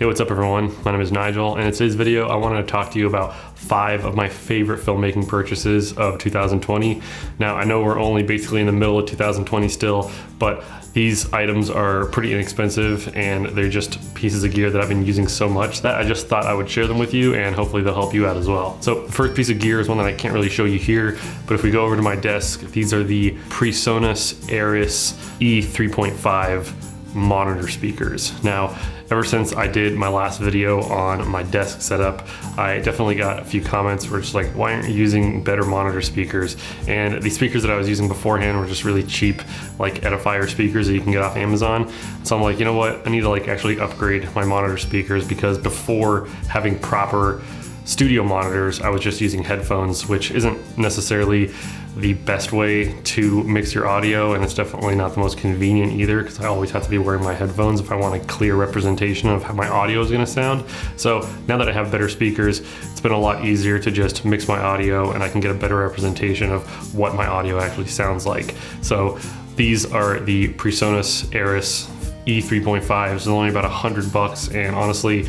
Hey, what's up everyone? My name is Nigel, and in today's video I wanted to talk to you about 5 of my favorite filmmaking purchases of 2020. Now I know we're only basically in the middle of 2020 still, but these items are pretty inexpensive and they're just pieces of gear that I've been using so much that I just thought I would share them with you, and hopefully they'll help you out as well. So the first piece of gear is one that I can't really show you here, but if we go over to my desk, these are the Presonus Aris E3.5 monitor speakers. Now, ever since I did my last video on my desk setup, I definitely got a few comments where it's like, why aren't you using better monitor speakers? And the speakers that I was using beforehand were just really cheap, like edifier speakers that you can get off Amazon. So I'm like, you know what? I need to like actually upgrade my monitor speakers, because before having proper studio monitors, I was just using headphones, which isn't necessarily the best way to mix your audio, and it's definitely not the most convenient either, because I always have to be wearing my headphones if I want a clear representation of how my audio is going to sound. So now that I have better speakers, it's been a lot easier to just mix my audio, and I can get a better representation of what my audio actually sounds like. So these are the Presonus Aris E3.5s. It's only about $100, and honestly,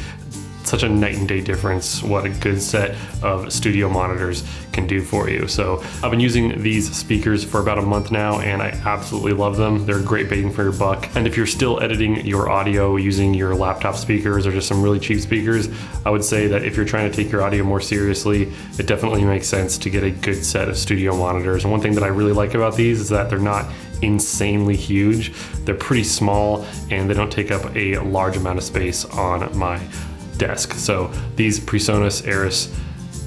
such a night and day difference what a good set of studio monitors can do for you. So I've been using these speakers for about a month now, and I absolutely love them. They're great bang for your buck. And if you're still editing your audio using your laptop speakers or just some really cheap speakers, I would say that if you're trying to take your audio more seriously, it definitely makes sense to get a good set of studio monitors. And one thing that I really like about these is that they're not insanely huge. They're pretty small and they don't take up a large amount of space on my desk. So these Presonus Aris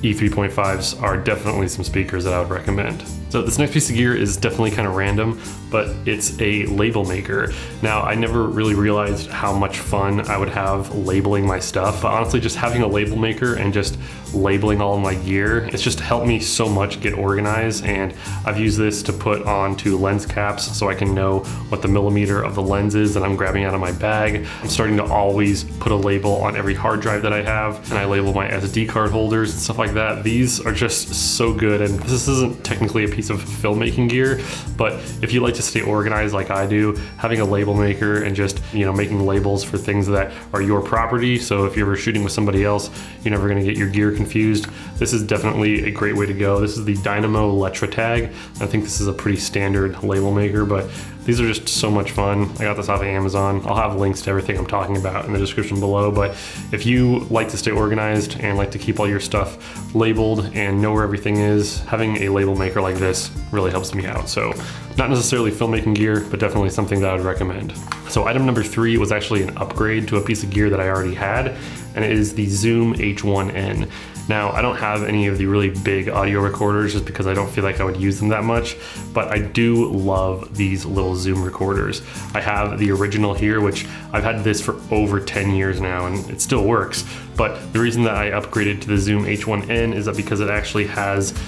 E3.5s are definitely some speakers that I would recommend. So this next piece of gear is definitely kind of random, but it's a label maker. Now, I never really realized how much fun I would have labeling my stuff, but honestly, just having a label maker and just labeling all of my gear, it's just helped me so much get organized. And I've used this to put onto lens caps so I can know what the millimeter of the lens is that I'm grabbing out of my bag. I'm starting to always put a label on every hard drive that I have, and I label my SD card holders and stuff like that. These are just so good, and this isn't technically a piece of filmmaking gear, but if you like to stay organized like I do, having a label maker and just, you know, making labels for things that are your property, so if you're ever shooting with somebody else, you're never going to get your gear confused, this is definitely a great way to go. This is the Dymo Letra Tag. I think this is a pretty standard label maker, but these are just so much fun. I got this off of Amazon. I'll have links to everything I'm talking about in the description below, but if you like to stay organized and like to keep all your stuff labeled and know where everything is, having a label maker like this really helps me out. So not necessarily filmmaking gear, but definitely something that I would recommend. So item number 3 was actually an upgrade to a piece of gear that I already had, and it is the Zoom H1N. Now, I don't have any of the really big audio recorders just because I don't feel like I would use them that much, but I do love these little Zoom recorders. I have the original here, which I've had this for over 10 years now, and it still works. But the reason that I upgraded to the Zoom H1N is that because it actually has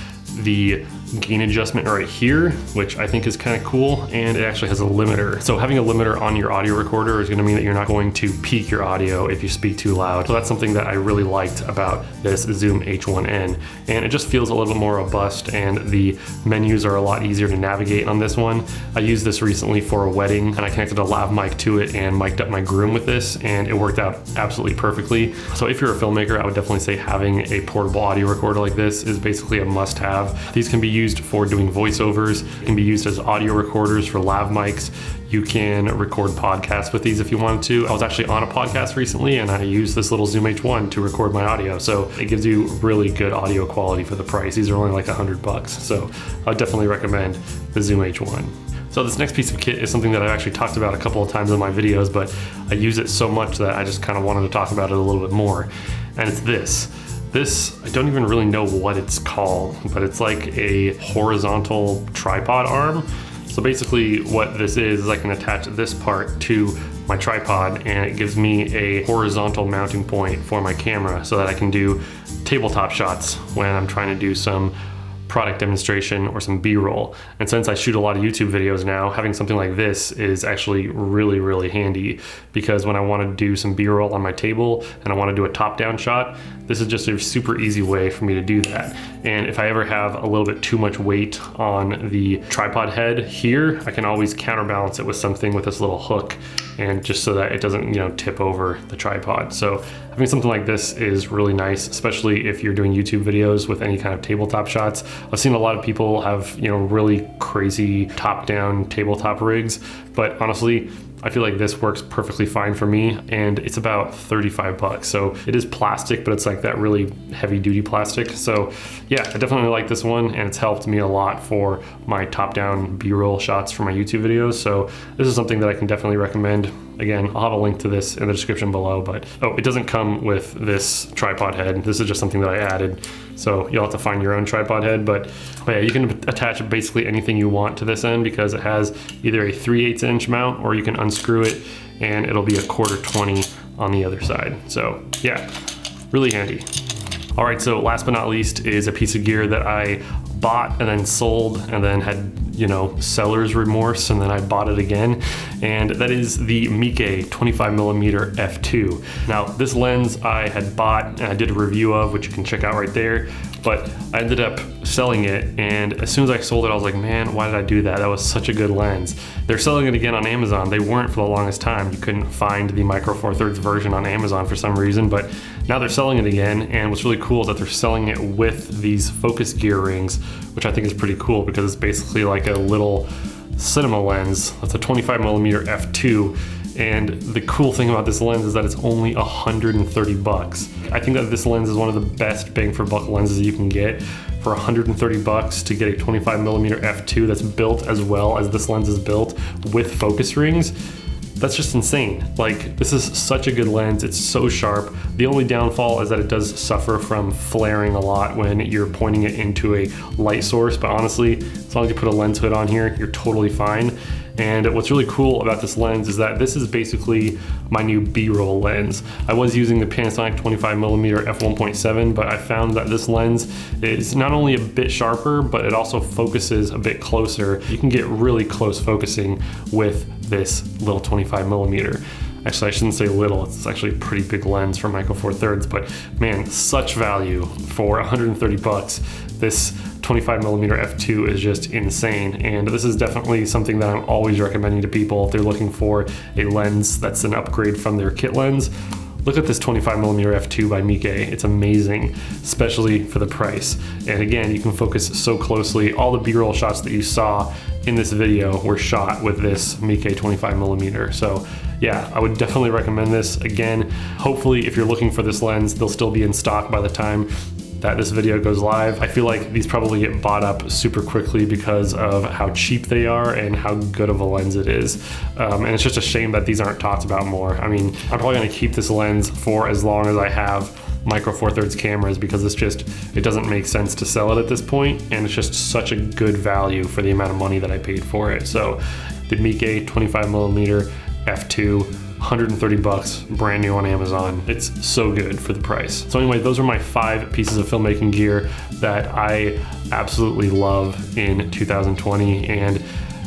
the gain adjustment right here, which I think is kind of cool, and it actually has a limiter. So having a limiter on your audio recorder is going to mean that you're not going to peak your audio if you speak too loud. So that's something that I really liked about this Zoom H1N, and it just feels a little bit more robust, and the menus are a lot easier to navigate on this one. I used this recently for a wedding, and I connected a lav mic to it and mic'd up my groom with this, and it worked out absolutely perfectly. So if you're a filmmaker, I would definitely say having a portable audio recorder like this is basically a must-have. These can be used for doing voiceovers, can be used as audio recorders for lav mics. You can record podcasts with these if you wanted to. I was actually on a podcast recently, and I used this little Zoom H1 to record my audio. So it gives you really good audio quality for the price. These are only like $100. So I would definitely recommend the Zoom H1. So this next piece of kit is something that I've actually talked about a couple of times in my videos, but I use it so much that I just kind of wanted to talk about it a little bit more. And it's this. This, I don't even really know what it's called, but it's like a horizontal tripod arm. So basically what this is I can attach this part to my tripod, and it gives me a horizontal mounting point for my camera so that I can do tabletop shots when I'm trying to do some product demonstration or some B-roll. And since I shoot a lot of YouTube videos now, having something like this is actually really, really handy, because when I want to do some B-roll on my table and I want to do a top-down shot, this is just a super easy way for me to do that. And if I ever have a little bit too much weight on the tripod head here, I can always counterbalance it with something with this little hook and just so that it doesn't, you know, tip over the tripod. So having something like this is really nice, especially if you're doing YouTube videos with any kind of tabletop shots. I've seen a lot of people have, you know, really crazy top-down tabletop rigs, but honestly, I feel like this works perfectly fine for me, and it's about 35 bucks. So it is plastic, but it's like that really heavy duty plastic. So yeah, I definitely like this one, and it's helped me a lot for my top-down B-roll shots for my YouTube videos. So this is something that I can definitely recommend. Again, I'll have a link to this in the description below, but oh, it doesn't come with this tripod head. This is just something that I added. So you'll have to find your own tripod head, but yeah, you can attach basically anything you want to this end because it has either a 3/8 inch mount, or you can unscrew it and it'll be a 1/4 20 on the other side. So yeah, really handy. All right, so last but not least is a piece of gear that I bought and then sold and then had, you know, seller's remorse, and then I bought it again, and that is the Meike 25mm f2. Now this lens I had bought and I did a review of, which you can check out right there, but I ended up selling it, and as soon as I sold it I was like, man, why did I do that? That was such a good lens. They're selling it again on Amazon. They weren't for the longest time. You couldn't find the Micro Four Thirds version on Amazon for some reason, but now they're selling it again, and what's really cool is that they're selling it with these focus gear rings, which I think is pretty cool because it's basically like a little cinema lens. That's a 25mm f2, and the cool thing about this lens is that it's only 130 bucks. I think that this lens is one of the best bang for buck lenses you can get. For 130 bucks to get a 25mm f2 that's built as well as this lens is built with focus rings, that's just insane. Like, this is such a good lens. It's so sharp. The only downfall is that it does suffer from flaring a lot when you're pointing it into a light source, but honestly, as long as you put a lens hood on here, you're totally fine. And what's really cool about this lens is that this is basically my new B-roll lens. I was using the Panasonic 25mm f1.7, but I found that this lens is not only a bit sharper, but it also focuses a bit closer. You can get really close focusing with this little 25mm. Actually, I shouldn't say little, it's actually a pretty big lens for Micro Four Thirds, but man, such value for 130 bucks. This 25mm f2 is just insane, and this is definitely something that I'm always recommending to people if they're looking for a lens that's an upgrade from their kit lens. Look at this 25mm f2 by Meike. It's amazing, especially for the price. And again, you can focus so closely. All the B-roll shots that you saw in this video were shot with this Meike 25mm. So yeah, I would definitely recommend this. Again, hopefully if you're looking for this lens, they'll still be in stock by the time that this video goes live. I feel like these probably get bought up super quickly because of how cheap they are and how good of a lens it is. And it's just a shame that these aren't talked about more. I mean, I'm probably gonna keep this lens for as long as I have Micro Four Thirds cameras because it doesn't make sense to sell it at this point, and it's just such a good value for the amount of money that I paid for it. So the Meike 25mm f2, 130 bucks, brand new on Amazon. It's so good for the price. So anyway, those are my 5 pieces of filmmaking gear that I absolutely love in 2020. And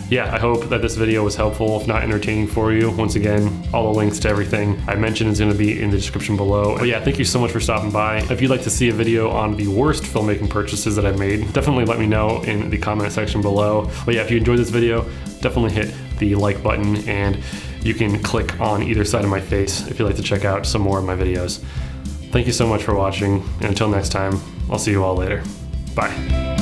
yeah, I hope that this video was helpful, if not entertaining for you. Once again, all the links to everything I mentioned is gonna be in the description below. But yeah, thank you so much for stopping by. If you'd like to see a video on the worst filmmaking purchases that I've made, definitely let me know in the comment section below. But yeah, if you enjoyed this video, definitely hit the like button, and you can click on either side of my face if you'd like to check out some more of my videos. Thank you so much for watching, and until next time, I'll see you all later. Bye.